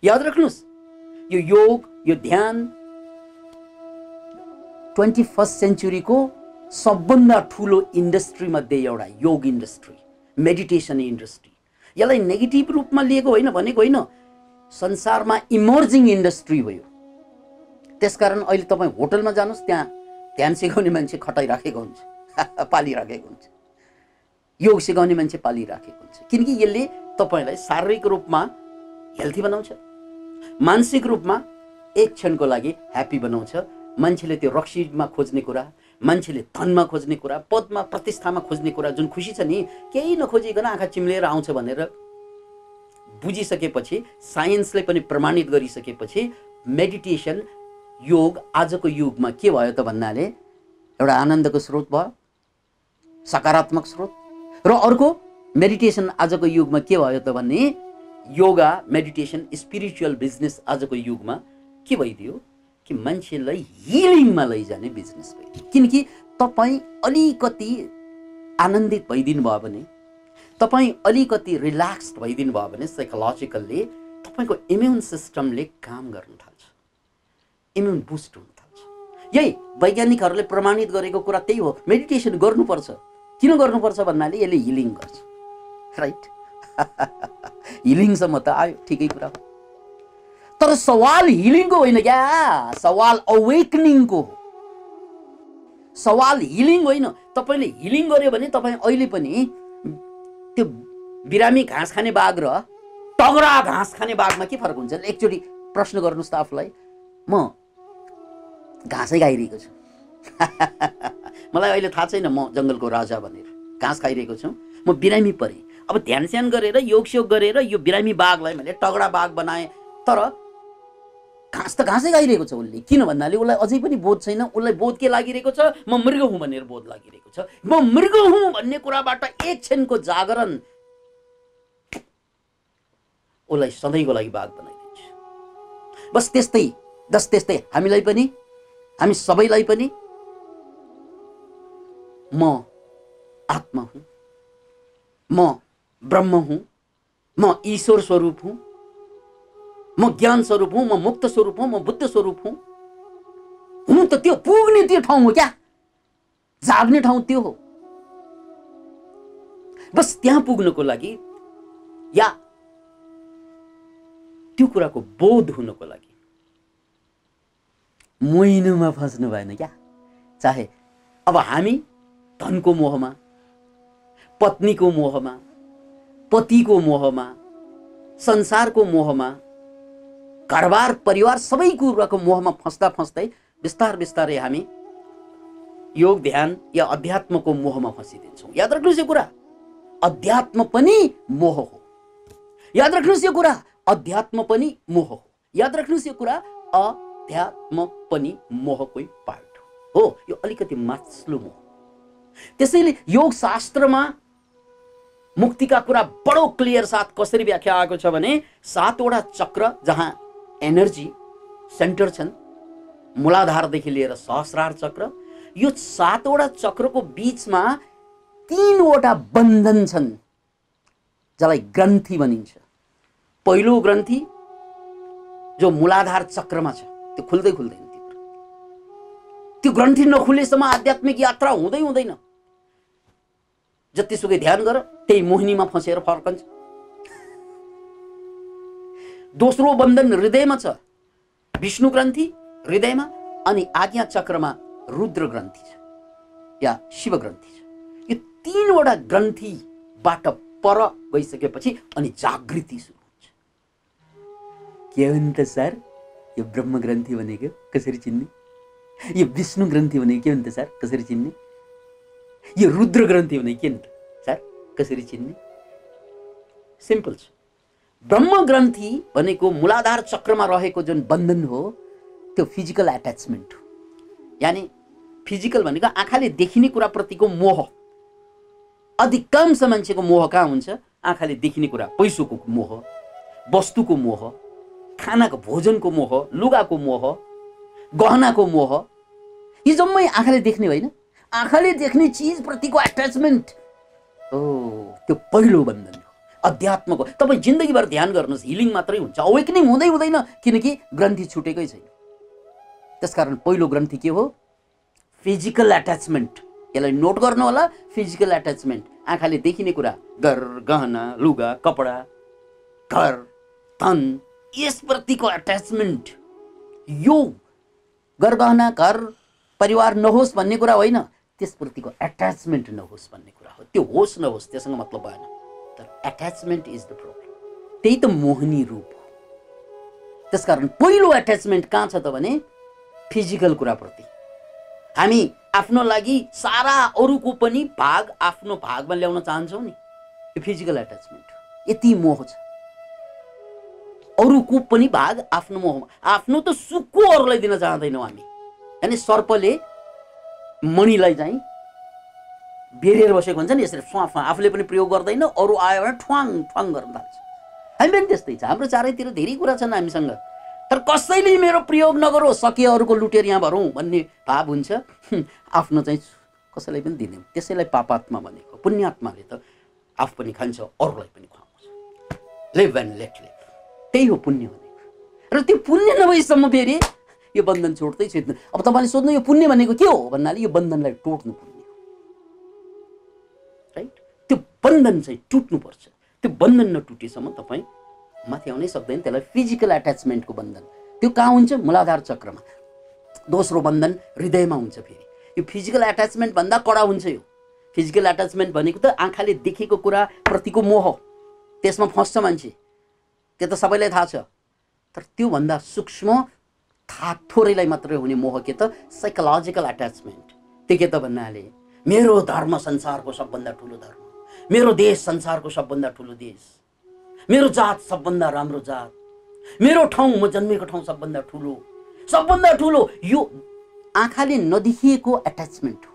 याद राख्नुस्, यो योग, यो ध्यान 21st सेन्चुरीको सबभन्दा ठुलो इन्डस्ट्री मध्ये एउटा योग इन्डस्ट्री, मेडिटेसन इन्डस्ट्री। यसलाई नेगेटिभ रूपमा लिएको होइन, भनेको होइन, संसारमा इमर्जिङ इन्डस्ट्री हो यो। त्यसकारण अहिले तपाईँ होटलमा जानुहोस्, त्यहाँ ध्यान सिकाउने मान्छे खटाइराखेको हुन्छ, पालिराखेको हुन्छ, योग सिकाउने मान्छे पालिराखेको हुन्छ। किनकि यसले तपाईँलाई शारीरिक रूपमा हेल्थी बनाउँछ, मानसिक रूपमा एक क्षणको लागि ह्याप्पी बनाउँछ। मान्छेले त्यो रक्सीमा खोज्ने कुरा, मान्छेले धनमा खोज्ने कुरा, पदमा प्रतिष्ठामा खोज्ने कुरा, जुन खुसी छ नि, केही नखोजिकन आँखा चिम्लेर आउँछ भनेर बुझिसकेपछि, साइन्सले पनि प्रमाणित गरिसकेपछि, मेडिटेसन योग आजको युगमा के भयो त भन्नाले एउटा आनन्दको स्रोत भयो, सकारात्मक स्रोत। र अर्को, मेडिटेसन आजको युगमा के भयो त भन्ने, योगा मेडिटेसन स्पिरिचुअल बिजनेस आजको युगमा के भइदियो कि मान्छेलाई हिलिङमा लैजाने बिजनेस भइदियो। किनकि तपाईँ अलिकति आनन्दित भइदिनु भयो भने, तपाईँ अलिकति रिल्याक्स्ड भइदिनु भयो भने साइकोलोजिकल्ली तपाईँको इम्युन सिस्टमले काम गर्न थाल्छ, इम्युन बुस्ट हुन थाल्छ। यही वैज्ञानिकहरूले प्रमाणित गरेको कुरा त्यही हो। मेडिटेसन गर्नुपर्छ। किन गर्नुपर्छ भन्नाले यसले हिलिङ गर्छ, राइट? हिलिङसम्म त आयो, ठिकै कुरा हो। तर सवाल हिलिङको होइन क्या, सवाल अवेकनिङको हो। सवाल हिलिङ होइन। तपाईँले हिलिङ गर्यो भने तपाईँ अहिले पनि त्यो बिरामी घाँस खाने बाघ र तगडा घाँस खाने बाघमा के फरक हुन्छ? एकचोटि प्रश्न गर्नुहोस् त आफूलाई। म घाँसै खाइरहेको छु, मलाई अहिले थाहा छैन म जङ्गलको राजा भनेर घाँस खाइरहेको छु, म बिरामी परेँ। अब ध्यान स्यान गरेर योग स्योग गरेर यो बिरामी बाघलाई मैले तगडा बाघ बनाएँ, तर घाँस त घाँसै खाइरहेको छ उसले। किन भन्नाले उसलाई अझै पनि बोध छैन। उसलाई बोध के लागिरहेको छ? म मृग हुँ भनेर बोध लागिरहेको छ। म मृग हुँ भन्ने कुराबाट एक क्षणको जागरण उसलाई सधैँको लागि बाघ बनाइदिन्छ। बस त्यस्तै हामीलाई पनि, हामी सबैलाई पनि म आत्मा हुँ, म ब्रह्म हुँ, म ईश्वर स्वरूप हुँ, म ज्ञान स्वरूप हुँ, म मुक्त स्वरूप हुँ, म बुद्ध स्वरूप हुँ। हुँ त त्यो पुग्ने त्यो ठाउँ हो क्या, जाग्ने ठाउँ त्यो हो। बस त्यहाँ पुग्नको लागि या त्यो कुराको बोध हुनको लागि मोहिनुमा फस्नु भएन क्या। चाहे अब हामी धनको मोहमा, पत्नीको मोहमा, पतिको मोहमा, संसारको मोहमा, घरबार परिवार सबै कुराको मोहमा फस्दा फस्दै बिस्तारै हामी योग ध्यान या अध्यात्मको मोहमा फसिदिन्छौँ। याद राख्नुहोस् यो कुरा, अध्यात्म पनि मोह हो। याद राख्नुहोस् यो कुरा, अध्यात्म पनि मोह हो। याद राख्नुहोस् यो कुरा, अध्यात्म पनि मोहकै पार्ट हो। यो अलिकति मास्लो मोह। त्यसैले योग शास्त्रमा मुक्तिका कुरा बडो क्लियर साथ कसरी व्याख्या आएको छ भने, 7वटा चक्र जहाँ एनर्जी सेन्टर छन्, मूलाधारदेखि लिएर सहस्रार चक्र, यो 7वटा चक्रको बीचमा 3वटा बन्धन छन् जसलाई ग्रन्थि भनिन्छ। पहिलो ग्रन्थि जो मूलाधार चक्रमा छ त्यो खुल्दै खुल्दैन। त्यो ग्रन्थि नखुलेसम्म आध्यात्मिक यात्रा हुँदैन। जतिसुकै ध्यान गर त्यही मोहिनीमा फसेर फर्कन्छ। दोस्रो बन्धन हृदयमा छ, विष्णु ग्रन्थि हृदयमा, अनि आज्ञा चक्रमा रुद्र ग्रन्थि छ या शिव ग्रन्थि छ। यो 3वटा ग्रन्थिबाट पर गइसकेपछि अनि जागृति सुरु हुन्छ। के हो त सर यो ब्रह्म ग्रन्थि भनेको कसरी चिन्ने? यो विष्णु ग्रन्थि भनेको के हो त सर कसरी चिन्ने? यो रुद्र ग्रन्थि भनेको के हो त सर कसरी चिन्ने? सिम्पल छ। ब्रह्म ग्रन्थि भनेको मूलाधार चक्रमा रहेको जुन बन्धन हो त्यो फिजिकल एट्याचमेन्ट हो। यानी फिजिकल भनेको आँखाले देखिने कुराप्रतिको मोह। अधिकांश मान्छेको मोह कहाँ हुन्छ? आँखाले देखिने कुरा, पैसोको मोह, वस्तुको मोह, खानाको भोजनको मोह, लुगाको मोह, गहनाको मोह। यो जम्मै आँखाले देख्ने होइन, आँखाले देख्ने चिजप्रतिको एट्याचमेन्ट। त्यो पहिलो बन्धन हो। अध्यात्मको तपाईँ जिन्दगीभर ध्यान गर्नुहोस्, हिलिङ मात्रै हुन्छ, अवेकनिङ हुँदै हुँदैन, किनकि ग्रन्थि छुटेकै छैन। त्यसकारण पहिलो ग्रन्थि के हो? Physical attachment. यसलाई नोट गर्नु होला, फिजिकल एट्याचमेन्ट। आँखाले देखिने कुरा, घर, गहना, लुगा, कपडा, घर, धन, यसप्रतिको एट्याचमेन्ट। यो घर, गहना, घर, परिवार नहोस् भन्ने कुरा होइन, त्यसप्रतिको एट्याचमेन्ट नहोस् भन्ने कुरा हो। त्यो होस् नहोस् त्यससँग मतलब भएन, तर एट्याचमेन्ट इज द प्रब्लम। त्यही त मोहनी रूप हो। त्यसकारण पहिलो एट्याचमेन्ट कहाँ छ त भने फिजिकल कुराप्रति। हामी आफ्नो लागि सारा अरूको पनि भाग आफ्नो भागमा ल्याउन चाहन्छौँ नि, यो फिजिकल एट्याचमेन्ट हो। यति मोह छ, अरूको पनि भाग आफ्नो मोहमा। आफ्नो त सुखको अरूलाई दिन चाहँदैनौँ हामी। यानि सर्पले मणिलाई चाहिँ बेरेर बसेको हुन्छ नि, यसरी फ्वा आफूले पनि प्रयोग गर्दैन, अरू आयो भने ठ्वाङ ठ्वाङ गर्न थाल्छ। हामी पनि त्यस्तै छ, हाम्रो चारैतिर धेरै कुरा छन् हामीसँग, तर कसैले मेरो प्रयोग नगरोस्, सके अरूको लुटेर यहाँ भरौँ भन्ने भाव हुन्छ। आफ्नो चाहिँ कसैलाई पनि दिने, त्यसैलाई पापात्मा भनेको। पुण्यात्माले त आफू पनि खान्छ, अरूलाई पनि खुवाउँछ। लिभ एन्ड लेट लिभ, त्यही हो पुण्य भनेको। र त्यो पुण्य नभएसम्म फेरि यो बन्धन छोड्दै छोड्दैन। अब तपाईँले सोध्नु यो पुण्य भनेको के हो भन्नाले यो बन्धनलाई टोट्नु पुण्य हो, राइट? त्यो बन्धन चाहिँ टुट्नुपर्छ। त्यो बन्धन नटुटेसम्म तपाईँ माथि आउनै सक्दैन। त्यसलाई फिजिकल एट्याचमेन्टको बन्धन। त्यो कहाँ हुन्छ? मूलाधार चक्रमा। दोस्रो बन्धन हृदयमा हुन्छ। फेरि यो फिजिकल एट्याचमेन्ट भन्दा कडा हुन्छ। यो फिजिकल एट्याचमेन्ट भनेको त आँखाले देखेको कुरा प्रतिको मोह, त्यसमा फस्छ मान्छे, त्यो त सबैलाई थाहा छ। तर त्योभन्दा सूक्ष्म थोरैलाई मात्रै हुने मोह के त? Psychological attachment. त्यो के त भन्नाले मेरो धर्म संसारको सबभन्दा ठुलो धर्म, मेरो देश संसारको सबभन्दा ठुलो देश, मेरो जात सबभन्दा राम्रो जात, मेरो ठाउँ म जन्मेको ठाउँ सबभन्दा ठुलो। यो आँखाले नदेखिएको एट्याचमेन्ट हो।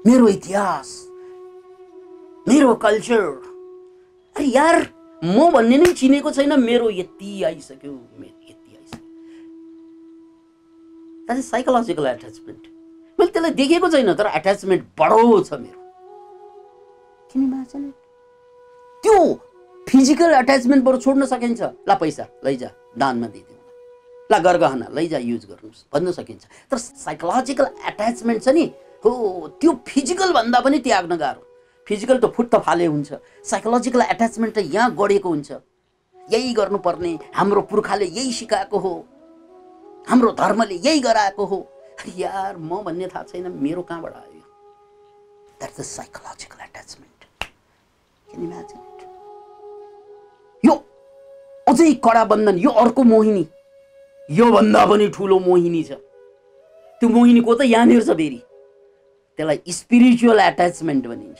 मेरो इतिहास, मेरो कल्चर, अरे यार म भन्ने नै चिनेको छैन, मेरो यति आइसक्यो, मेरो यति आइसक्यो। That is psychological attachment. मैले त्यसलाई देखेको छैन, तर एट्याचमेन्ट बडो छ मेरो। किन इमेजिन? त्यो फिजिकल एट्याचमेन्ट बरु छोड्न सकिन्छ। ला पैसा लैजा दानमा दिइदिउँ, ला घर गहना लैजा युज गर्नुहोस् भन्न सकिन्छ। तर साइकोलोजिकल एट्याचमेन्ट छ नि, हो त्यो फिजिकल भन्दा पनि त्याग्न गाह्रो। फिजिकल त फुट्ट फाले हुन्छ, साइकोलोजिकल एट्याचमेन्ट त यहाँ गढेको हुन्छ। यही गर्नुपर्ने, हाम्रो पुर्खाले यही सिकाएको हो, हाम्रो धर्मले यही गराएको हो। यार म भन्ने थाहा छैन मेरो कहाँबाट आयो। That's the psychological attachment. Can you imagine it? यो अझै कडा बन्धन, यो अर्को मोहिनी, यो भन्दा पनि ठुलो मोहिनी छ। त्यो मोहिनीको त यहाँनिर छ फेरि। त्यसलाई स्पिरिचुअल एट्याचमेन्ट भनिन्छ।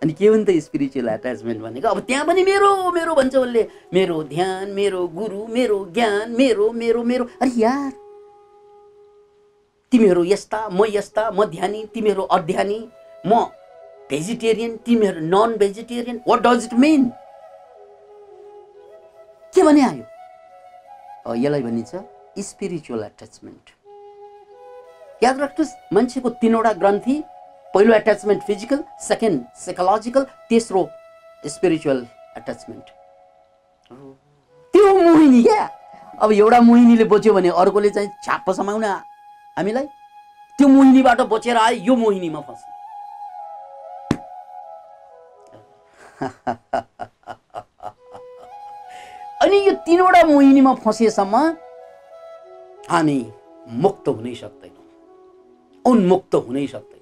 अनि के हो नि त स्पिरिचुअल एट्याचमेन्ट भनेको? अब त्यहाँ पनि मेरो मेरो भन्छ उसले, मेरो ध्यान, मेरो गुरु, मेरो ज्ञान, मेरो मेरो मेरो। अरे यार तिमीहरू यस्ता, म यस्ता, म ध्यानी, तिमीहरू अध्यानी, म भेजिटेरियन, तिमीहरू non vegetarian. What does it mean? के भने आयो? यसलाई भनिन्छ स्पिरिचुअल एट्याचमेन्ट। याद राख्नुहोस्, मान्छेको तीनवटा ग्रन्थि, पहिलो एट्याचमेन्ट फिजिकल, सेकेन्ड साइकोलोजिकल, तेस्रो स्पिरिचुअल एट्याचमेन्ट। त्यो मोहिनी क्या। अब एउटा मोहिनीले बच्यो भने अर्कोले चाहिँ छाप्प समाउन हामीलाई, त्यो मोहिनीबाट बचेर आए यो मोहिनीमा फस्छ। अनि यो तीनवटा मोहिनीमा फसेसम्म हामी मुक्त हुनै सक्दैनौँ, उन्मुक्त हुनै सक्दैनौँ।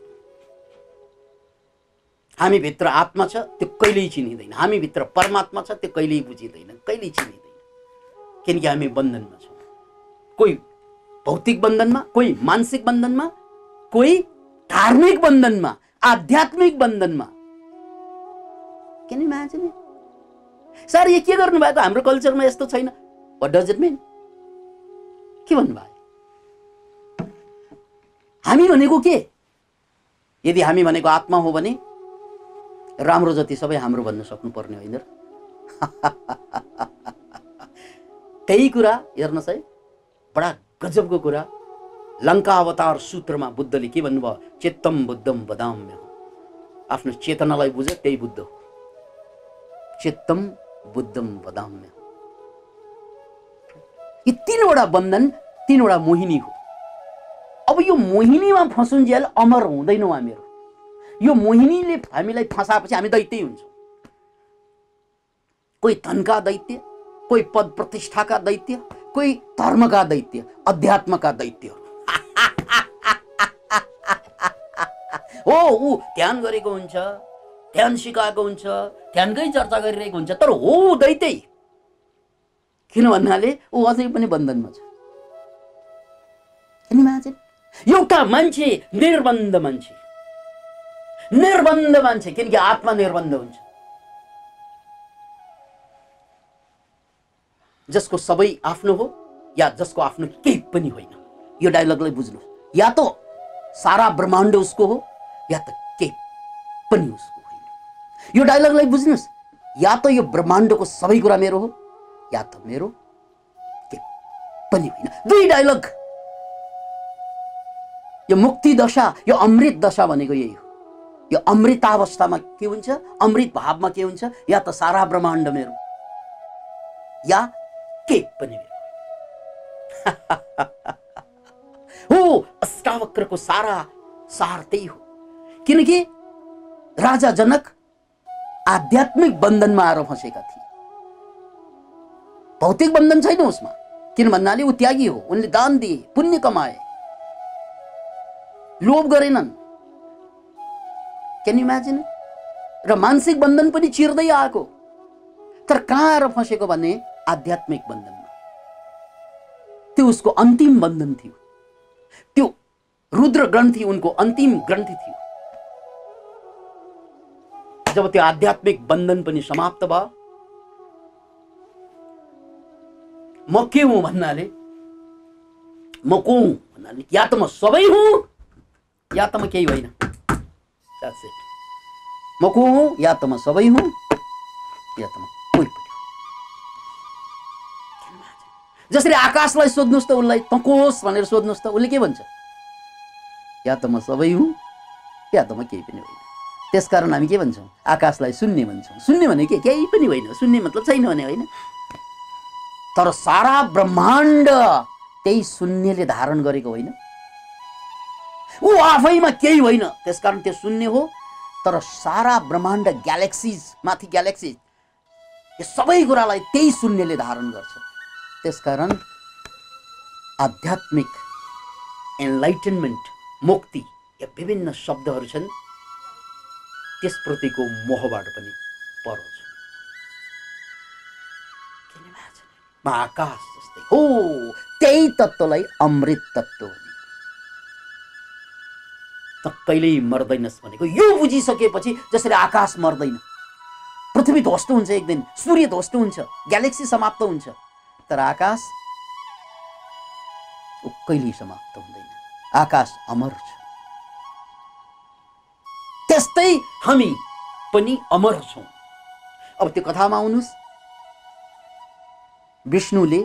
हामी भित्र आत्मा छ, त्यो कहिल्यै चिनिँदैन। हामी भित्र परमात्मा छ, त्यो कहिल्यै बुझिँदैन, कहिल्यै चिनिँदैन। किनकि हामी बन्धनमा छौँ। कोही भौतिक बन्धनमा, कोही मानसिक बन्धनमा, कोही धार्मिक बन्धनमा, आध्यात्मिक बन्धनमा। किन इमेजिन? सर यो के गर्नु भएको? हाम्रो कल्चरमा यस्तो छैन। What does it mean? के भन्नुभयो? हामी भनेको के? यदि हामी भनेको आत्मा हो भने राम्रो जति सबै हाम्रो भन्न सक्नुपर्ने होइन र? त्यही कुरा हेर्नुहोस् है, बडा गजबको कुरा। लङ्का अवतार सूत्रमा बुद्धले के भन्नुभयो? चित्तम बुद्धम वदाम्य। आफ्नो चेतनालाई बुझ, त्यही बुद्ध हो। चित्तम बुद्धम वदाम्य। यी तीनवटा बन्धन, तीनवटा मोहिनी हो। अब यो मोहिनीमा फसुन्जेल अमर हुँदैनौँ हामीहरू। यो मोहिनीले हामीलाई फसाएपछि हामी दैत्य हुन्छौँ। कोही धनका दैत्य, कोही पद प्रतिष्ठाका दैत्य, कोही धर्मका दैत्य, अध्यात्मका दैत्यहरू। हो, ऊ ध्यान गरेको हुन्छ, ध्यान सिकाएको हुन्छ, ध्यानकै चर्चा गरिरहेको हुन्छ, तर हो दैत्य। किन भन्नाले ऊ अझै पनि बन्धनमा छ। एउटा मान्छे निर्बन्ध मान्छे, निर्बन्ध मान्छे, किनकि आत्मा निर्बन्ध हुन्छ। जसको सबै आफ्नो हो या जसको आफ्नो केही पनि होइन। यो डायलगलाई बुझ्नु, या तो सारा ब्रह्माण्ड उसको हो या त केही पनि उसको होइन। यो डायलगलाई बुझ्नुस्, या तो यो ब्रह्माण्डको सबै कुरा मेरो हो या त मेरो केही पनि होइन। दुई डायलग। यो मुक्ति दशा, यो अमृत दशा भनेको यही हो। यो अमृतावस्थामा के हुन्छ, अमृत भावमा के हुन्छ, या त सारा ब्रह्माण्ड मेरो या केही पनि मेरो। हो, अष्टावक्रको सारा सार त्यही हो। किनकि राजा जनक आध्यात्मिक बन्धनमा आएर फसेका थिए। भौतिक बन्धन छैन उसमा। किन भन्नाले ऊ त्यागी हो। उनले दान दिए, पुण्य कमाए, लोभ गरेनन्। Can you imagine? र मानसिक बन्धन पनि चिर्दै आएको। तर कहाँ आएर फसेको भने आध्यात्मिक बन्धनमा। त्यो उसको अन्तिम बन्धन थियो। त्यो रुद्र ग्रन्थि उनको अन्तिम ग्रन्थि थियो। जब त्यो आध्यात्मिक बन्धन पनि समाप्त भयो, म के हुँ भन्नाले, म को हुँ भन्नाले, या त म सबै हुँ या त म केही होइन। That's it. म को हुँ, या त म सबै हुँ या त म कोही पनि। जसरी आकाशलाई सोध्नुस् त उसलाई त को होस् भनेर सोध्नुस् त उसले के भन्छ, या त म सबै हुँ या त म केही पनि होइन। त्यसकारण हामी के भन्छौँ, आकाशलाई शून्य भन्छौँ। शून्य भने के, केही पनि होइन। शून्य मतलब छैन भने होइन। तर सारा ब्रह्माण्ड त्यही शून्यले धारण गरेको होइन। ऊ आफैमा केही होइन, त्यसकारण त्यो शून्य हो। तर सारा ब्रह्माण्ड, ग्यालेक्सिज माथि ग्यालेक्सिज, यो सबै कुरालाई त्यही शून्यले धारण गर्छ। त्यसकारण आध्यात्मिक एनलाइटनमेन्ट, मुक्ति, या विभिन्न शब्दहरू छन्, त्यसप्रतिको मोहबाट पनि पर छ। म आकाश जस्तै हो, त्यही तत्त्वलाई अमृत तत्त्व भने। त कहिल्यै मर्दैनस् भनेको यो बुझिसकेपछि, जसरी आकाश मर्दैन, पृथ्वी ध्वस्त हुन्छ एक दिन, सूर्य ध्वस्त हुन्छ, ग्यालेक्सी समाप्त हुन्छ, तर आकाश कहिल्यै समाप्त हुँदैन। आकाश अमर छ। त्यस्तै हामी पनि अमर छौँ। अब त्यो कथामा आउनुस्। विष्णुले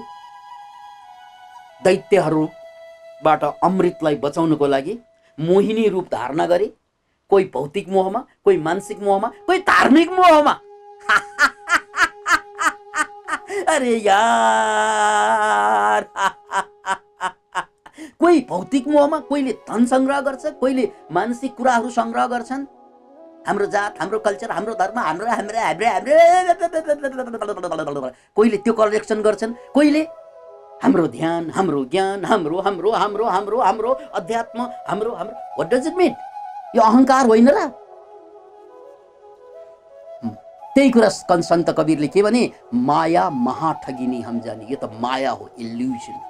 दैत्यहरूबाट अमृतलाई बचाउनको लागि मोहिनी रूप धारणा गरे। कोही भौतिक मोहमा, कोही मानसिक मोहमा, कोही धार्मिक मोहमा। अरे यार, कोही भौतिक मोहमा, कोहीले धन संग्रह गर्छ, कोहीले मानसिक कुराहरू संग्रह गर्छन्। हाम्रो जात, हाम्रो कल्चर, हाम्रो धर्म, हाम्रो हाम्रो हाम्रो हाम्रो कोहीले त्यो कलेक्सन गर्छन्, कोहीले हाम्रो ध्यान, हाम्रो ज्ञान, हाम्रो हाम्रो हाम्रो हाम्रो हाम्रो अध्यात्म, हाम्रो हाम्रो। व्हाट डज इट मीन? यो अहंकार होइन र? त्यही कुरा सन्त कबीरले के भने, माया महाठगिनी हम जानी। यो त माया हो, इल्युजन।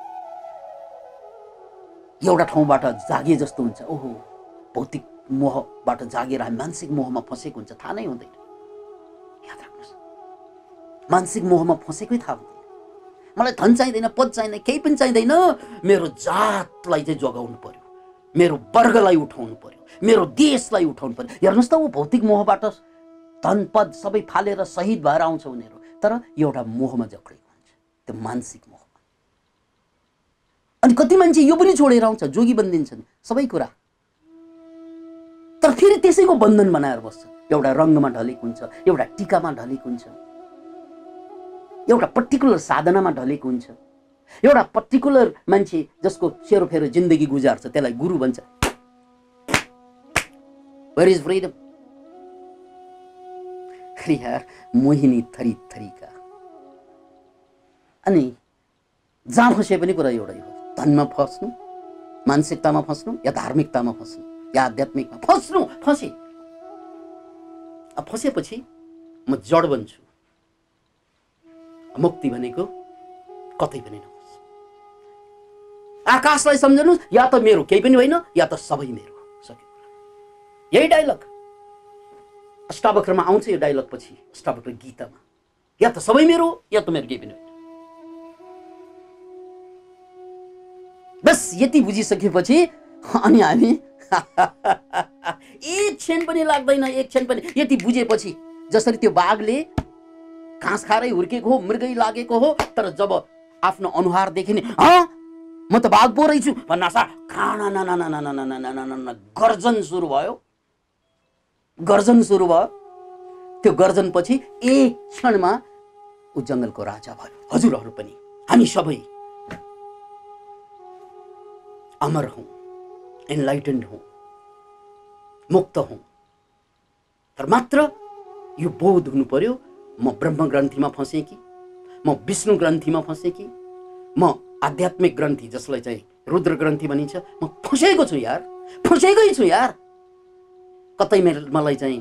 एउटा ठाउँबाट जागे जस्तो हुन्छ। ओहो, भौतिक मोहबाट जागेर हामी मानसिक मोहमा फसेको हुन्छ, थाहा नै हुँदैन। याद राख्नुहोस्, मानसिक मोहमा फसेकै थाहा हुँदैन। मलाई धन चाहिँदैन, पद चाहिँदैन, केही पनि चाहिँदैन, मेरो जातलाई चाहिँ जोगाउनु पर्यो, मेरो वर्गलाई उठाउनु पर्यो, मेरो देशलाई उठाउनु पर्यो। हेर्नुहोस् त, ऊ भौतिक मोहबाट धन पद सबै फालेर शहीद भएर आउँछ उनीहरू, तर एउटा मोहमा जक्रेको हुन्छ, त्यो मानसिक मोहमा। अनि कति मान्छे यो पनि छोडेर आउँछ, जोगी बनिदिन्छन् सबै कुरा, तर फेरि त्यसैको बन्धन बनाएर बस्छ। एउटा रङ्गमा ढलेको हुन्छ, एउटा टिकामा ढलेको हुन्छ, एउटा पर्टिकुलर साधनामा ढलेको हुन्छ। एउटा पर्टिकुलर मान्छे जसको सेरोफेरो जिन्दगी गुजार्छ त्यसलाई गुरु भन्छ। Where is freedom? यार मोहिनी थरी थरीका। अनि जहाँ फसे पनि कुरा एउटै हो, धनमा फस्नु, मानसिकतामा फस्नु, या धार्मिकतामा फस्नु, या आध्यात्मिकमा फस्नु। फसेपछि म जड बन्छु। मुक्ति भनेको कतै पनि नहोस्। आकाशलाई सम्झनु, या त मेरो केही पनि होइन या त सबै मेरो। सक्यो। यही डायलग अष्टावक्रमा आउँछ। यो डायलग पछि अष्टावक्र गीतामा, या त सबै मेरो या त मेरो केही पनि होइन। बस यति बुझिसकेपछि अनि हामी एक क्षण पनि लाग्दैन, एक क्षण पनि। यति बुझेपछि जसरी त्यो बाघले घाँस खाएरै हुर्केको हो, मृगै लागेको हो, तर जब आफ्नो अनुहार देखिने म त बाघ पो रहेछु भन्नासाथ गर्जन सुरु भयो। गर्जन सुरु भयो। त्यो गर्जन पछि एक क्षणमा ऊ जङ्गलको राजा भयो। हजुरहरू पनि, हामी सबै अमर हौं, एनलाइटेन्ड हौं, मुक्त हौं। तर मात्र यो बोध हुनु पर्यो, म ब्रह्म ग्रन्थीमा फसेँ कि, म विष्णु ग्रन्थीमा फसेँ कि, म आध्यात्मिक ग्रन्थी जसलाई चाहिँ रुद्र ग्रन्थी भनिन्छ, म फसेको छु यार, फसेकै छु यार। कतै मलाई चाहिँ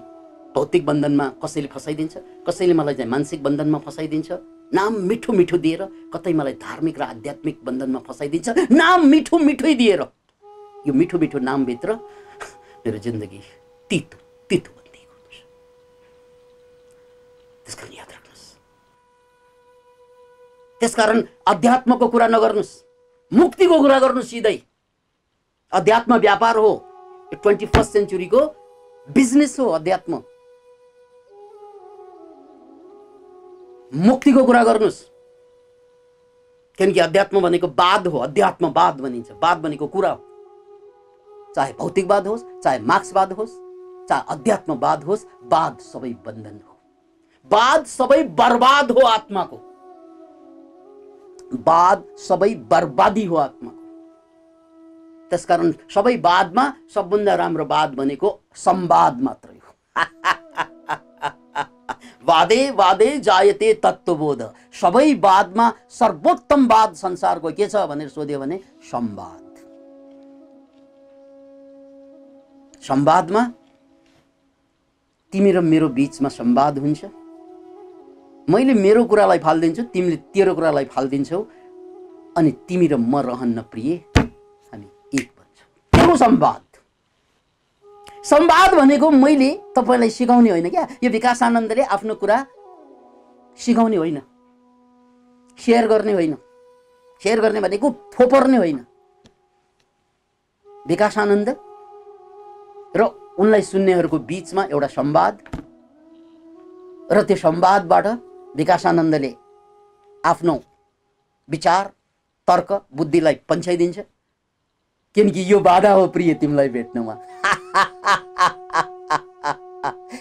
भौतिक बन्धनमा कसैले फसाइदिन्छ, कसैले मलाई चाहिँ मानसिक बन्धनमा फसाइदिन्छ, नाम मिठो मिठो दिएर। कतै मलाई धार्मिक र आध्यात्मिक बन्धनमा फसाइदिन्छ, नाम मिठो मिठै दिएर। यो मिठो मिठो नामभित्र मेरो जिन्दगी तितो तितो बनिएको हुन्छ। त्यसकारण याद राख्नुहोस्, त्यसकारण अध्यात्मको कुरा नगर्नुहोस्, मुक्तिको कुरा गर्नुहोस् सिधै। अध्यात्म व्यापार हो, 21st सेन्चुरीको बिजनेस हो अध्यात्म। मुक्तिको कुरा गर्नुहोस्, किनकि अध्यात्म भनेको वाद हो। अध्यात्मवाद भनिन्छ। वाद भनेको कुरा हो, चाहे भौतिकवाद होस्, चाहे मार्क्सवाद होस्, चाहे अध्यात्मवाद होस्। वाद सबै बन्धन हो, वाद सबै बर्बाद हो आत्माको, वाद सबै बर्बादी हो आत्माको। त्यसकारण सबै वादमा सबभन्दा राम्रो वाद भनेको संवाद मात्रै हो। वादे वादे जायते तत्त्वबोध। सबै वादमा सर्वोत्तम वाद संसारको के छ भनेर सोध्यो भने संवाद। संवादमा तिमी र मेरो बीचमा संवाद हुन्छ। मैले मेरो कुरालाई फाल्दिन्छु, तिमीले तेरो कुरालाई फाल्दिन्छौ, अनि तिमी र म रहन्न प्रिय, हामी एक बन्छौँ। त्यो हो संवाद। संवाद भनेको मैले तपाईलाई सिकाउने होइन क्या। यो विकासानन्दले आफ्नो कुरा सिकाउने होइन, शेयर गर्ने होइन। शेयर गर्ने भनेको थोपर्ने होइन। विकासानन्द र उनलाई सुन्नेहरूको बीचमा एउटा संवाद, र त्यो संवादबाट विकासानन्दले आफ्नो विचार, तर्क, बुद्धिलाई पन्छाइदिन्छ। किनकि यो बाधा हो प्रिय तिमीलाई भेट्नमा।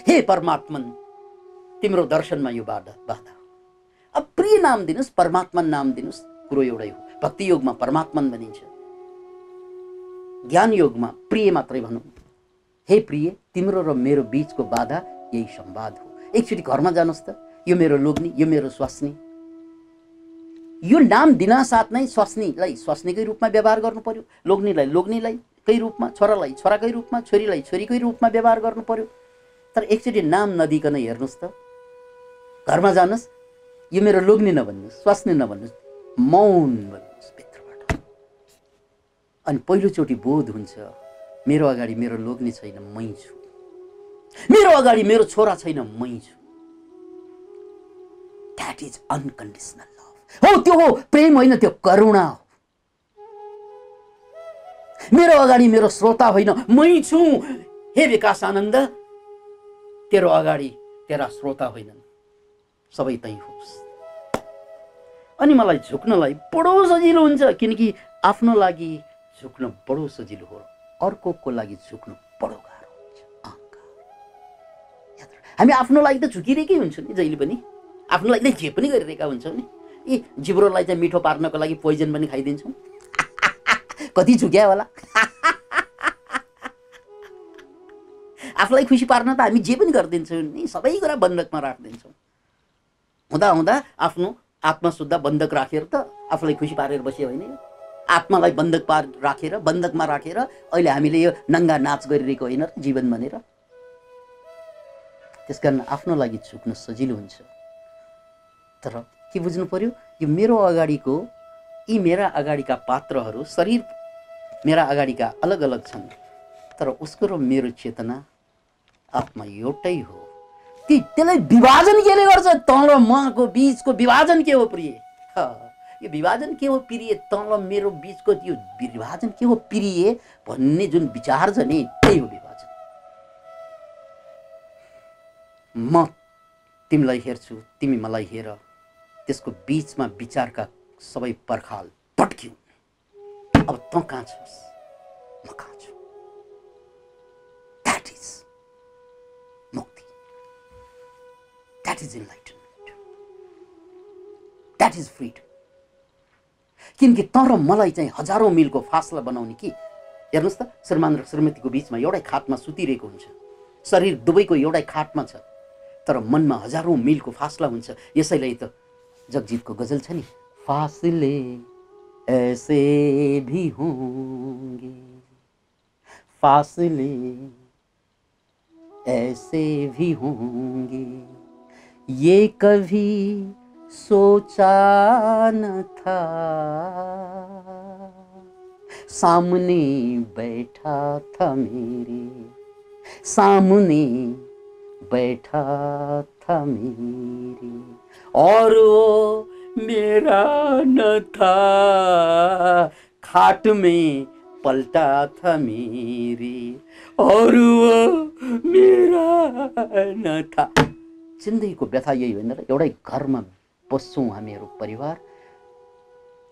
हे परमात्मन, तिम्रो दर्शनमा यो बाधा हो। अब प्रिय नाम दिनुस्, परमात्मन नाम दिनुस्, कुरो एउटै हो। भक्ति योगमा परमात्मन भनिन्छ, ज्ञान योगमा प्रिय मात्रै भनौँ। हे प्रिय, तिम्रो र मेरो बीचको बाधा यही संवाद हो। एकचोटि घरमा जानुहोस् त, यो मेरो लोग्नी, यो मेरो स्वास्नी। यो नाम दिनासाथ नै स्वास्नीलाई स्वास्नीकै रूपमा व्यवहार गर्नु पर्यो, लोग्नीलाई लोग्नीलाईकै रूपमा, छोरालाई छोराकै रूपमा, छोरीलाई छोरीकै रूपमा व्यवहार गर्नु पर्यो। तर एकचोटि नाम नदिकन हेर्नुहोस् त, घरमा जानुहोस्, यो मेरो लोग्नी नभन्नुहोस्, स्वास्नी नभन्नुहोस्, मौन भन्नुहोस् भित्रबाट। अनि पहिलोचोटि बोध हुन्छ, मेरो अगाडि मेरो लोग्नी छैन, मै छु। मेरो अगाडि मेरो छोरा छैन, मै छु। That is unconditional love. हो, त्यो हो प्रेम होइन, त्यो करुणा हो। मेरो अगाडि मेरो श्रोता होइन, मै छु। हे विकासानन्द, तेरो अगाडि तेरा श्रोता होइनन्, सबै तै होस्। अनि मलाई झुक्नलाई बडो सजिलो हुन्छ, किनकि आफ्नो लागि झुक्न बडो सजिलो हो, अर्कोको लागि झुक्नु बडो गाह्रो हुन्छ। हामी आफ्नो लागि त झुकिरहेकै हुन्छ नि जहिले पनि। आफ्नोलाई नै जे पनि गरिरहेका हुन्छौँ नि। यी जिब्रोलाई चाहिँ मिठो पार्नको लागि पोइजन पनि खाइदिन्छौँ। कति झुक्या होला। आफूलाई खुसी पार्न त हामी जे पनि गरिदिन्छौँ नि, सबै कुरा बन्धकमा राखिदिन्छौँ। हुँदा हुँदा आफ्नो आत्मा शुद्ध बन्धक राखेर त आफूलाई खुसी पारेर बस्यो होइन। आत्मालाई बन्धकमा राखेर अहिले हामीले यो नङ्गा नाच गरिरहेको होइन जीवन भनेर। त्यसकारण आफ्नो लागि झुक्न सजिलो हुन्छ। तर के बुझ्नु पर्यो, यो मेरो अगाडिको यी मेरा अगाडिका पात्रहरू, शरीर मेरा अगाडिका अलग अलग छन्, तर उसको र मेरो चेतना आत्मा एउटै हो। त्यसलाई विभाजन केले गर्छ? तँ र मको बीचको विभाजन के हो प्रिय? यो विभाजन के हो प्रिय? तँ र मेरो बीचको यो विभाजन के हो प्रिय भन्ने जुन विचार छ नि, त्यही हो विभाजन। म तिमीलाई हेर्छु, तिमी मलाई हेर, त्यसको बीचमा विचारका सबै पर्खाल पट्क्यौ। अब तँ कहाँ छस्, म कहाँ छु? द्याट इज मुक्ति, that is enlightenment, that is freedom. किनकि तँ र मलाई चाहिँ हजारौं मिलको फासला बनाउने कि हेर्नुहोस् त, श्रीमान र श्रीमतीको बीचमा एउटै खाटमा सुतिरहेको हुन्छ, शरीर दुवैको एउटै खाटमा छ, तर मनमा हजारौं मिलको फासला हुन्छ। यसैले त जगजीतको गजल छ नि, फासले ऐसे भी होंगे, फासले ऐसे भी होंगे, ये कभी सोचा न था, सामने बैठा था मेरे, सामने बैठा था मेरे, और वो मेरा न था, खाट में पलटा था मेरे, और वो मेरा न था। जिन्दगीको व्यथा यही होइन र? एउटै घरमा बस्छौँ हामीहरू परिवार,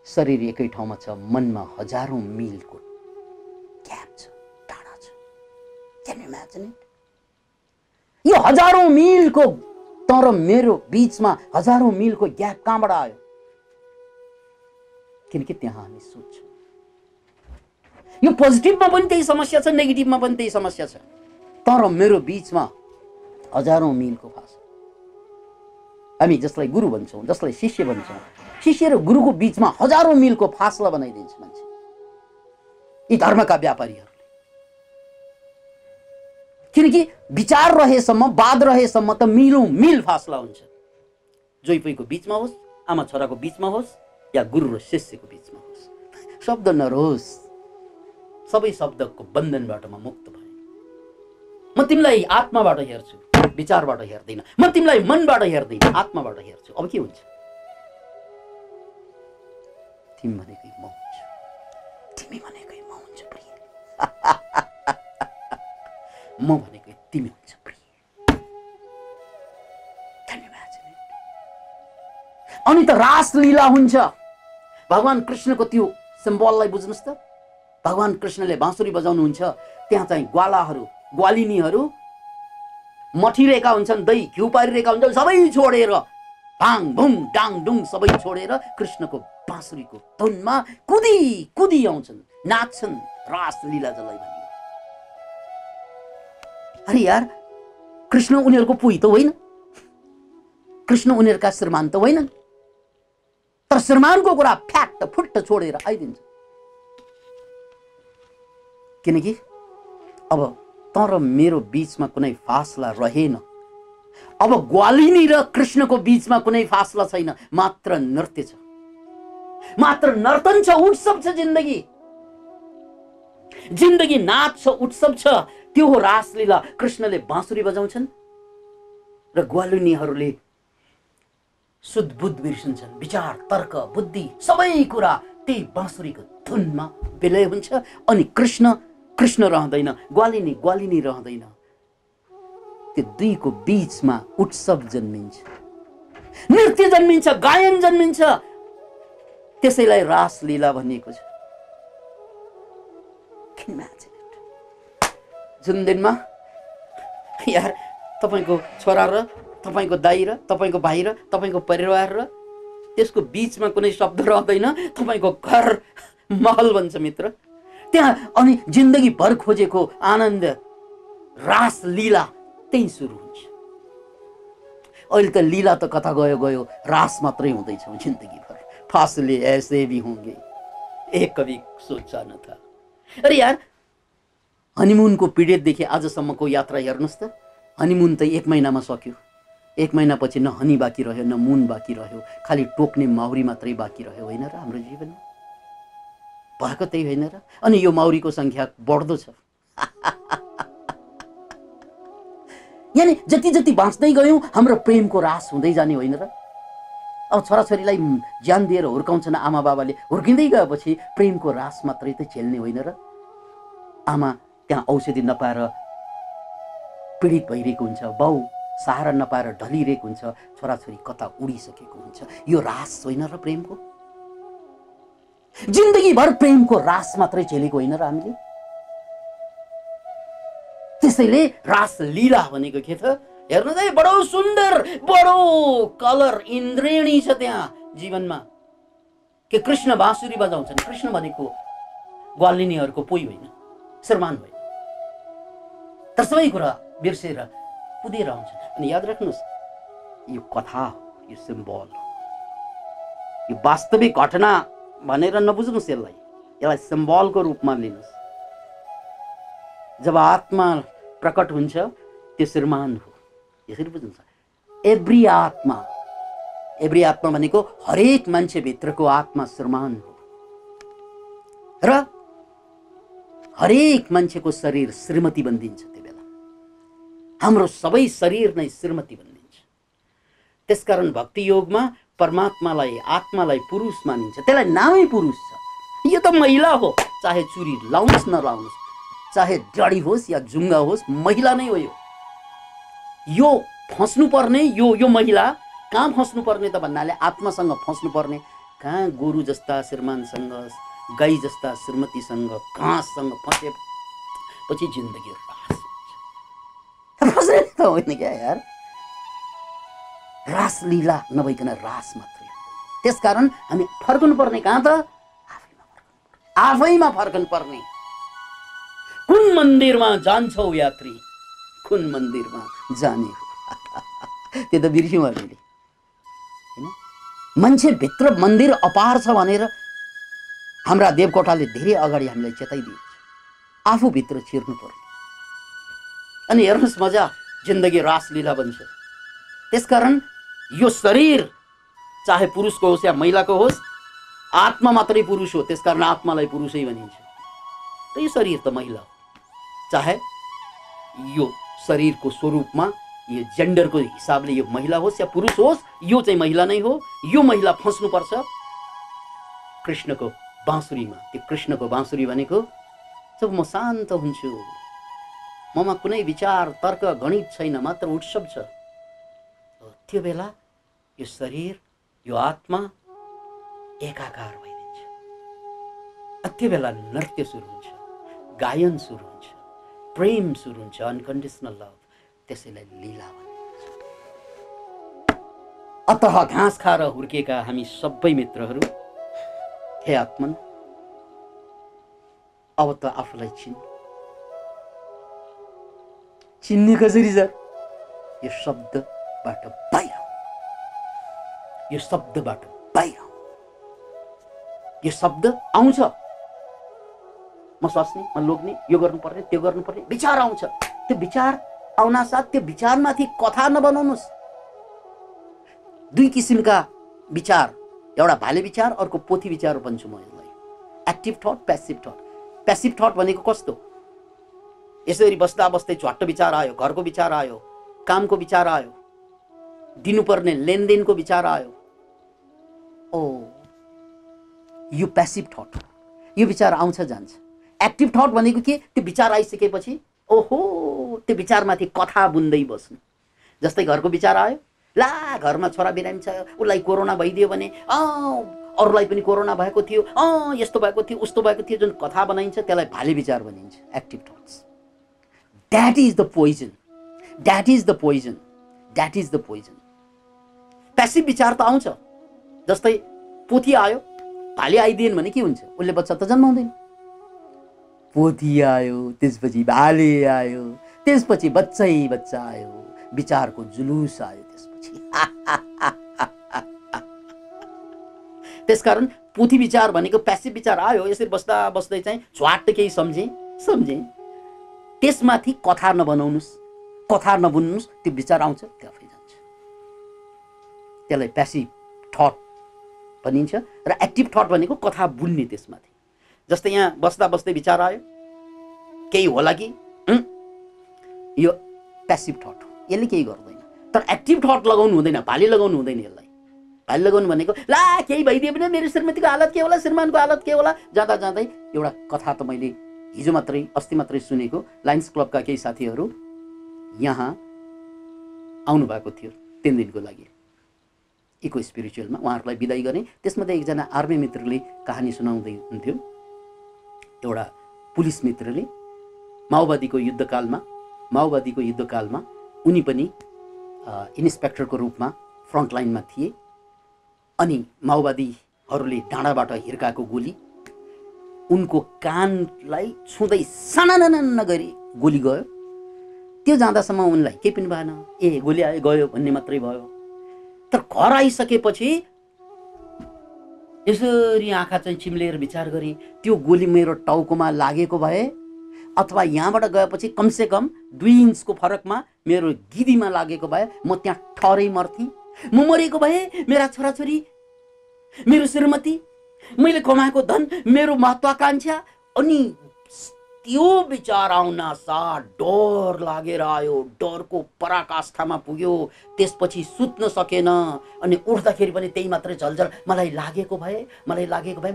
शरीर एकै ठाउँमा छ, मनमा हजारौं मिलको ग्याप छ, टाढा छ। Can you imagine it? यो हजारौं मिलको तर मेरो बीचमा हजारौं मिलको ग्याप कहाँबाट आयो? किनकि त्यहाँ हामी सोच्छौँ। यो पोजिटिभमा पनि त्यही समस्या छ, नेगेटिभमा पनि त्यही समस्या छ। तर मेरो बीचमा हजारौं मिलको फासला। हामी जसलाई गुरु भन्छौँ, जसलाई शिष्य भन्छौँ, शिष्य र गुरुको बीचमा हजारौं मिलको फासला बनाइदिन्छ मान्छे, यी धर्मका व्यापारीहरूले। किनकि विचार रहेसम्म, वाद रहेसम्म त मिलौं मिल फासला हुन्छ। जोइपोइको बीचमा होस्, आमा छोराको बीचमा होस्, या गुरु र शिष्यको बीचमा होस्, शब्द नरहोस्, सबै शब्दको बन्धनबाट म मुक्त भएँ। म तिमीलाई आत्माबाट हेर्छु, विचारबाट हेर्दिन। म तिमीलाई मनबाट हेर्दिन, आत्माबाट हेर्छु। अब के हुन्छ? तिमी भनेकै म हुन्छु, तिमी भनेकै म हुन्छु प्रिय, म भनेकै तिमी हुन्छ प्रिय। अनि त रासलीला हुन्छ। भगवान कृष्णको त्यो सिम्बललाई बुझ्नुहोस् त। भगवान कृष्णले बाँसुरी बजाउनुहुन्छ, त्यहाँ चाहिँ ग्वालाहरू, ग्वालिनीहरू मठिरहेका हुन्छन्, दही घिउ पारिरहेका हुन्छन्, सबै छोडेर भाङ भुङ डाङ डुङ सबै छोडेर कृष्णको बाँसुरीको धुनमा कुदी कुदी आउँछन्, नाच्छन्, रासलीला जसलाई भनियो। अरे यार, कृष्ण उनीहरूको पुई त होइन, कृष्ण उनीहरूका श्रीमान त होइन, तर श्रीमानको कुरा फ्याट फुट्ट छोडेर आइदिन्छ। किनकि अब तँ र मेरो बीचमा कुनै फासला रहेन। अब ग्वालिनी र कृष्णको बीचमा कुनै फासला छैन, मात्र नृत्य छ, मात्र नर्तन छ, उत्सव छ। जिन्दगी जिन्दगी नाच छ, उत्सव छ। त्यो हो रासलीला। कृष्णले बाँसुरी बजाउँछन् र ग्वालिनीहरूले सुधबुध बिर्सन्छन्, विचार, तर्क, बुद्धि सबै कुरा त्यही बाँसुरीको धुनमा विलय हुन्छ। अनि कृष्ण कृष्ण रहँदैन, ग्वालिनी ग्वालिनी रहँदैन। त्यो दुईको बीचमा उत्सव जन्मिन्छ, नृत्य जन्मिन्छ, गायन जन्मिन्छ। त्यसैलाई रासलीला भनिएको छ। जुन दिनमा यार तपाईको छोरा र तपाईँको दाइ र तपाईँको भाइ र तपाईँको परिवार र त्यसको बीचमा कुनै शब्द रहँदैन, तपाईँको घर महल बन्छ मित्र। त्यहाँ अनि जिन्दगीभर खोजेको आनन्द, रास लीला त्यही सुरु हुन्छ। अहिले त लीला त कता गयो गयो, रास मात्रै हुँदैछ जिन्दगीभर। फासले ऐसे भी होंगे, एक कभी सोचा न था। अरे यार, हनीमुनको पिरियडदेखि आजसम्मको यात्रा हेर्नुहोस् त। हनीमुन त 1 महिनामा सक्यो। 1 महिनापछि न हनी बाँकी रह्यो, न मुन बाँकी रह्यो, खालि टोक्ने माउरी मात्रै बाँकी रह्यो, होइन र? हाम्रो जीवनमा भएको त्यही होइन र? अनि यो माउरीको सङ्ख्या बढ्दो छ। यानी जति जति बाँच्दै गयौँ हाम्रो प्रेमको रास हुँदै जाने, होइन र? अब छोराछोरीलाई ज्यान दिएर हुर्काउँछन् आमा बाबाले, हुर्किँदै गएपछि प्रेमको रास मात्रै त झेल्ने, होइन र? आमा त्यहाँ औषधि नपाएर पीडित भइरहेको हुन्छ, बाउ सहारा नपाएर ढलिरहेको हुन्छ, छोराछोरी कता उडिसकेको हुन्छ। यो रास होइन र प्रेमको? जिन्दगीभर प्रेमको रास मात्रै झेलेको होइन र हामीले? त्यसैले रास लीला भनेको के त? हेर्नु त, बडो सुन्दर, बडो कलर इन्द्रेणी छ त्यहाँ जीवनमा। के कृष्ण बाँसुरी बजाउँछन्। कृष्ण भनेको ग्वालिनीहरूको पोइ होइन, श्रीमान होइन। तर सबै कुरा बिर्सेर कुदेर आउँछन्। अनि याद राख्नुहोस्, यो कथा हो, यो सिम्बल हो, यो वास्तविक घटना भनेर नबुझ्नुहोस्। यसलाई सिम्बलको रूपमा लिनुहोस्। जब आत्मा प्रकट हुन्छ त्यो श्रीमान हो, यसरी बुझ्नुहुन्छ। एभ्री आत्मा भनेको हरेक मान्छे भित्रको आत्मा श्रीमान हो र हरेक मान्छेको शरीर श्रीमती बनिदिन्छ। त्यो बेला हाम्रो सबै शरीर नै श्रीमती बनिदिन्छ। त्यसकारण भक्ति योगमा परमात्मालाई, आत्मालाई पुरुष मानिन्छ। त्यसलाई नामै पुरुष छ। यो त महिला हो, चाहे चुरी लाउनुहोस् नलाउनुहोस्, चाहे डडी होस् या जुङ्गा होस्, महिला नै हो। यो फस्नु पर्ने, यो महिला कहाँ फस्नु पर्ने त भन्नाले आत्मासँग फस्नु पर्ने। कहाँ गोरु जस्ता श्रीमानसँग, गाई जस्ता श्रीमतीसँग, घाँससँग फसेपछि जिन्दगी रास हुन्छ। फस्ने त होइन क्या यार, रास लीला नभइकन रास मात्रै। त्यसकारण हामी फर्कनु पर्ने कहाँ त? आफैमा फर्कनु पर्ने। कुन मन्दिरमा जान्छौ यात्री, कुन मन्दिरमा जाने हो? त्यो त बिर्स्यौँ हामीले, होइन? मान्छे भित्र मन्दिर अपार छ भनेर हाम्रा देवकोटाले धेरै अगाडि हामीलाई चेताइदिएको छ। आफूभित्र छिर्नु पर्ने। अनि हेर्नुहोस् मजा, जिन्दगी रासलीला बन्छ। त्यसकारण यो शरीर चाहे पुरुषको होस् या महिलाको होस्, आत्मा मात्रै पुरुष हो। त्यसकारण आत्मालाई पुरुषै भनिन्छ। र यो शरीर त महिला हो। चाहे यो शरीरको स्वरूपमा, यो जेन्डरको हिसाबले यो महिला होस् या पुरुष होस्, यो चाहिँ महिला नै हो। यो महिला फस्नुपर्छ कृष्णको बाँसुरीमा। त्यो कृष्णको बाँसुरी भनेको जब म शान्त हुन्छु, ममा कुनै विचार, तर्क, गणित छैन, मात्र उत्सव छ, त्यो बेला यो शरीर, यो आत्मा एकाकार भइदिन्छ। त्यो बेला नृत्य सुरु हुन्छ, गायन सुरु हुन्छ, प्रेम सुरु हुन्छ, अनकन्डिसनल लभ। त्यसैलाई लीला भनिन्छ। अतः घाँस खाएर हुर्केका हामी सबै मित्रहरू, हे आत्मन, अब त आफूलाई चिन्ने कसरी सर? यो शब्दबाट बाहिर, यो शब्दबाट बाहिर। यो शब्द आउँछ, म स्वास्नी, म लोग्ने, यो गर्नुपर्ने, त्यो गर्नुपर्ने विचार आउँछ। त्यो विचार आउनासाथ त्यो विचारमाथि कथा नबनाउनुहोस्। 2 किसिमका विचार, एउटा भाले विचार, अर्को पोथी विचार भन्छु म यसलाई। Active thought, passive thought. Passive thought भनेको कस्तो? यसरी बस्दा बस्दै झट्ट विचार आयो, घरको विचार आयो, कामको विचार आयो, दिनुपर्ने लेनदेनको विचार आयो। ओ, यो प्यासिभ थट हो। यो विचार आउँछ जान्छ। एक्टिभ थट भनेको के? त्यो विचार आइसकेपछि ओहो, त्यो विचारमाथि कथा बुन्दै बस्नु। जस्तै घरको विचार आयो, ला घरमा छोरा बिरामी छ, उसलाई कोरोना भइदियो भने अरूलाई पनि कोरोना भएको थियो, यस्तो भएको थियो, उस्तो भएको थियो, जुन कथा बनाइन्छ त्यसलाई भाले विचार भनिन्छ, active thoughts. That is the poison, that is the poison. That is the poison. Passive विचार त आउँछ, जस्तै पोथी आयो, भाले आइदिएन भने के हुन्छ? उसले बच्चा त जन्माउँदैन। पोथी आयो, त्यसपछि भाले आयो, त्यसपछि बच्चै बच्चा आयो, विचारको जुलुस आयो त्यसपछि। त्यसकारण पोथी विचार भनेको प्यासिभ विचार आयो, यसरी बस्दा बस्दै चाहिँ झ्वाट्ट केही सम्झे, त्यसमाथि कथा नबनाउनुस्, कथा नबुन्नुस्, त्यो विचार आउँछ, त्यो आफै जान्छ। त्यसलाई प्यासिभ थट भनिन्छ। र एक्टिभ थट भनेको कथा बुन्ने त्यसमाथि। जस्तै यहाँ बस्दा बस्दै विचार आयो, केही होला कि, यो प्यासिभ थट हो, यसले केही गर्दैन। तर एक्टिभ थट लगाउनु हुँदैन, भाले लगाउनु हुँदैन यसलाई। भाले लगाउनु भनेको ला केही भइदियो भने मेरो श्रीमतीको हालत के होला, श्रीमानको हालत के होला, जाँदा जाँदै एउटा कथा त मैले हिजो मात्रै अस्ति मात्रै सुनेको। लायन्स क्लबका केही साथीहरू यहाँ आउनुभएको थियो 3 दिनको लागि इको स्पिरिचुअलमा, उहाँहरूलाई बिदाई गरेँ। त्यसमध्ये एकजना आर्मी मित्रले कहानी सुनाउँदै हुन्थ्यो। एउटा पुलिस मित्रले माओवादीको युद्धकालमा उनी पनि इन्सपेक्टरको रूपमा फ्रन्टलाइनमा थिए। अनि माओवादीहरूले डाँडाबाट हिर्काएको गोली उनको कानलाई छुँदै सानानाना गरी गोली गयो। त्यो जाँदासम्म उनलाई केही पनि भएन, ए गोली आयो गयो भन्ने मात्रै भयो। तर घर आइसकेपछि यसरी आँखा चाहिँ चिम्लेर विचार गरेँ, त्यो गोली मेरो टाउकोमा लागेको भए अथवा यहाँबाट गएपछि कमसेकम 2 इन्चको फरकमा मेरो गिदीमा लागेको भए म त्यहाँ ठहरै मर्थेँ। म मरेको भए मेरा छोराछोरी, मेरो श्रीमती, मैले कमाएको धन, मेरो महत्वाकांक्षा, अनि त्यो विचार आउन साथ डर लागेर आयो। डरको पराकाष्ठामा पुग्यो। त्यसपछि सुत्न सकेन। अनि उठ्दाखेरि पनि त्यही मात्रै झलझल, मलाई लागेको भए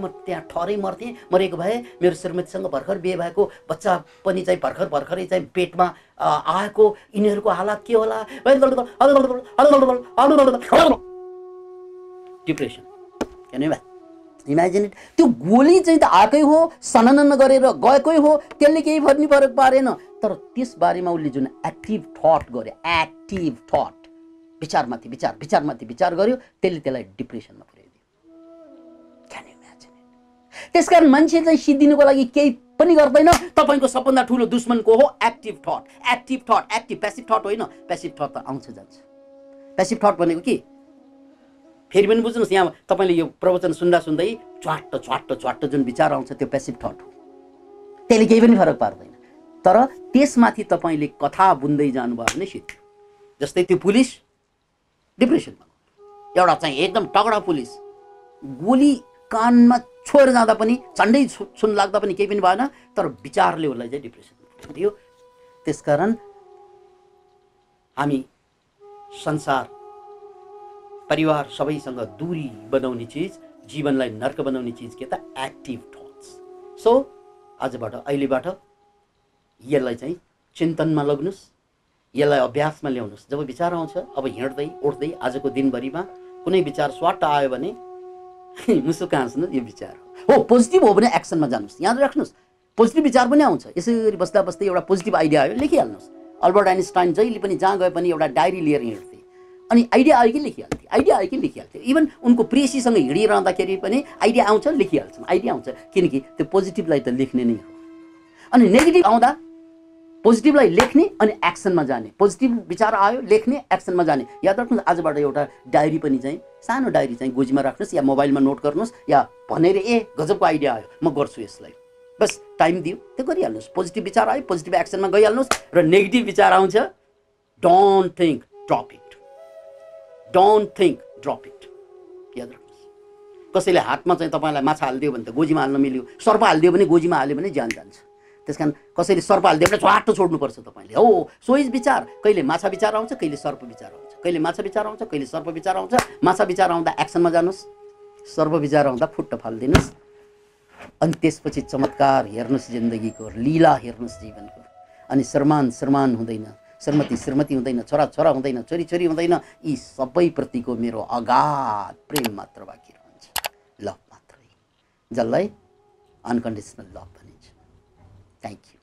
म त्यहाँ ठहरै मर्थेँ। मरेको भए मेरो श्रीमतीसँग भर्खर बिहे भएको बच्चा पनि चाहिँ भर्खरै चाहिँ पेटमा आएको, यिनीहरूको हालत के होला। डिप्रेसन। Imagine it. त्यो गोली चाहिँ त आएकै हो, सननन गरेर गएकै हो, त्यसले केही पनि फरक पारेन। तर त्यसबारेमा उसले जुन एक्टिभ थट गर्यो, एक्टिभ थट, विचारमाथि विचार गर्यो, त्यसले त्यसलाई डिप्रेसनमा पुर्याइदियो। Can you imagine it? त्यसकारण मान्छे चाहिँ सिद्धिनुको लागि केही पनि गर्दैन। तपाईँको सबभन्दा ठुलो दुश्मन को हो? Active thought. Active passive thought होइन। प्यासिभ थट त आउँछ जान्छ। प्यासिभ थट भनेको के? फेरि पनि बुझ्नुहोस्, यहाँ तपाईँले यो प्रवचन सुन्दै च्वाट्ट जुन विचार आउँछ त्यो प्यासिभ थट हो। त्यसले केही पनि फरक पार्दैन। तर त्यसमाथि तपाईँले कथा बुन्दै जानुभयो भने सिद्धि। जस्तै त्यो पुलिस डिप्रेसनमा, एउटा चाहिँ एकदम तगडा पुलिस, गोली कानमा छोएर जाँदा पनि, झन्डै सुन लाग्दा पनि केही पनि भएन, तर विचारले उसलाई चाहिँ डिप्रेसनमा पुर्याइदियो। त्यसकारण हामी संसार, परिवार सबैसँग दूरी बनाउने चिज, जीवनलाई नर्क बनाउने चिज के त? Active thoughts. सो आजबाट, अहिलेबाट यसलाई चाहिँ चिन्तनमा लग्नुस्, यसलाई अभ्यासमा ल्याउनुस्। जब विचार आउँछ, अब हिँड्दै उठ्दै आजको दिनभरिमा कुनै विचार स्वाट आयो भने मुसुक हाँस्नु, यो विचार हो। पोजिटिभ हो भने एक्सनमा जानुहोस्। याद राख्नुहोस्, पोजिटिभ विचार पनि आउँछ। यसरी बस्दा बस्दै एउटा पोजिटिभ आइडिया आयो, लेखिहाल्नुहोस्। अल्बर्ट आइन्स्टाइन जहिले पनि जहाँ गए पनि एउटा डायरी लिएर हिँड्थे। अनि आइडिया आयो कि लेखिहाल्थे। इभन उनको प्रेसीसँग हिँडिरहँदाखेरि पनि आइडिया आउँछ, लेखिहाल्छन्। आइडिया आउँछ किनकि त्यो पोजिटिभलाई त लेख्ने नै हो। अनि नेगेटिभ आउँदा पोजिटिभलाई लेख्ने अनि एक्सनमा जाने। पोजिटिभ विचार आयो, लेख्ने, एक्सनमा जाने। याद राख्नुहोस्, आजबाट एउटा डायरी पनि चाहिँ, सानो डायरी चाहिँ गोजीमा राख्नुहोस् या मोबाइलमा नोट गर्नुहोस्, या भनेर गजबको आइडिया आयो, म गर्छु यसलाई, बस टाइम दियो, त्यो गरिहाल्नुहोस्। पोजिटिभ विचार आयो, पोजिटिभ एक्सनमा गइहाल्नुहोस्। र नेगेटिभ विचार आउँछ, डोन्ट थिङ्क, ड्रप इट। याद राख्नुहोस्। कसैले हातमा चाहिँ तपाईँलाई माछा हालिदियो भने त गोजीमा हाल्न मिल्यो, सर्प हालिदियो भने गोजीमा हाल्यो भने ज्यान जान्छ। त्यसकारण कसैले सर्प हालिदियो भने झ्वाट्ट छोड्नुपर्छ तपाईँले। हो, सोही विचार, कहिले माछा विचार आउँछ, कहिले सर्प विचार आउँछ, कहिले माछा विचार आउँछ, कहिले सर्प विचार आउँछ। माछा विचार आउँदा एक्सनमा जानुहोस्, सर्प विचार आउँदा फुट्ट फालिदिनुहोस्। अनि त्यसपछि चमत्कार हेर्नुहोस्, जिन्दगीको लीला हेर्नुहोस् जीवनको। अनि श्रमान हुँदैन, श्रीमती हुँदैन, छोरा हुँदैन, छोरी हुँदैन। यी सबैप्रतिको मेरो अगाध प्रेम मात्र बाँकी रहन्छ, लभ मात्रै, जसलाई अनकन्डिसनल लभ भनिन्छ। Thank you.